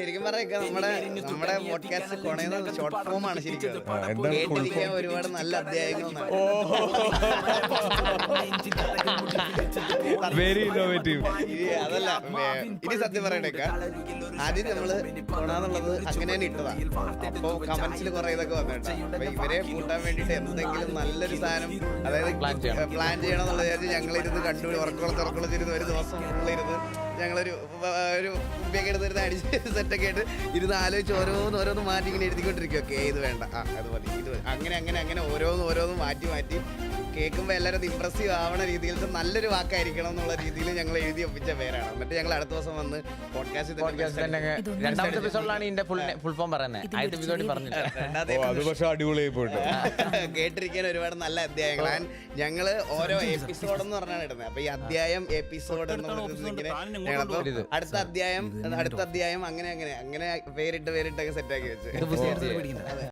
ശരിക്കും പറയാ നമ്മുടെ പോഡ്കാസ്റ്റ് കൊണയുന്നത് ഷോർട്ട് ഫോം ആണ് ശരിക്കും. കേട്ടിരിക്കാൻ ഒരുപാട് നല്ല അധ്യായങ്ങളാണ്. Very innovative. അതല്ല, ഇനി സത്യം പറയണേക്ക, ആദ്യം നമ്മള് കൊണാന്നുള്ളത് അങ്ങനെ തന്നെ ഇട്ടതാ. അപ്പൊ കമന്റ്സിൽ കുറെ ഇതൊക്കെ വന്നിട്ടാ. അപ്പൊ ഇവരെ കൂട്ടാൻ വേണ്ടിട്ട് എന്തെങ്കിലും നല്ലൊരു സാധനം, അതായത് പ്ലാൻ ചെയ്യണം എന്നുള്ള വിചാരിച്ച് ഞങ്ങളിരുന്ന് കണ്ടുപിടി ഉറക്കുളത്തിരുന്ന് ഒരു ദിവസം ഫുള്ളിരുന്ന് ഞങ്ങളൊരു ഉപ്പിയൊക്കെ എടുത്തിരുന്ന് അടിച്ച് സെറ്റൊക്കെ ആയിട്ട് ഇരുന്ന് ആലോചിച്ച് ഓരോന്ന് മാറ്റി ഇങ്ങനെ എഴുതിക്കൊണ്ടിരിക്കും. ഓക്കെ, ഇത് വേണ്ട, അത് മതി, ഇത് അങ്ങനെ ഓരോന്ന് മാറ്റി കേൾക്കുമ്പോൾ എല്ലാവരും ഇമ്പ്രസീവ് ആവണ രീതിയിലത്തെ നല്ലൊരു വാക്കായിരിക്കണം എന്നുള്ള രീതിയിൽ ഞങ്ങൾ എഴുതി ഒപ്പിച്ച പേരാണ്. എന്നിട്ട് ഞങ്ങൾ അടുത്ത ദിവസം വന്ന് പോഡ്കാസ്റ്റ് രണ്ടാമത്തെ എപ്പിസോഡിലാണ് ഇതിന്റെ ഫുൾ ഫോം പറയുന്നത്. ആദ്യത്തെ എപ്പിസോഡിൽ പറഞ്ഞില്ല. അടിപൊളിയായി പോയിട്ട് കേട്ടിരിക്കാൻ ഒരുപാട് നല്ല അധ്യായങ്ങൾ. ഞങ്ങള് ഓരോ എപ്പിസോഡ് എന്ന് പറഞ്ഞാണ് ഇടുന്നത്. അപ്പൊ ഈ അധ്യായം എപ്പിസോഡ് ഇങ്ങനെ അടുത്ത അധ്യായം അങ്ങനെ പേരിട്ടൊക്കെ സെറ്റാക്കി വെച്ച്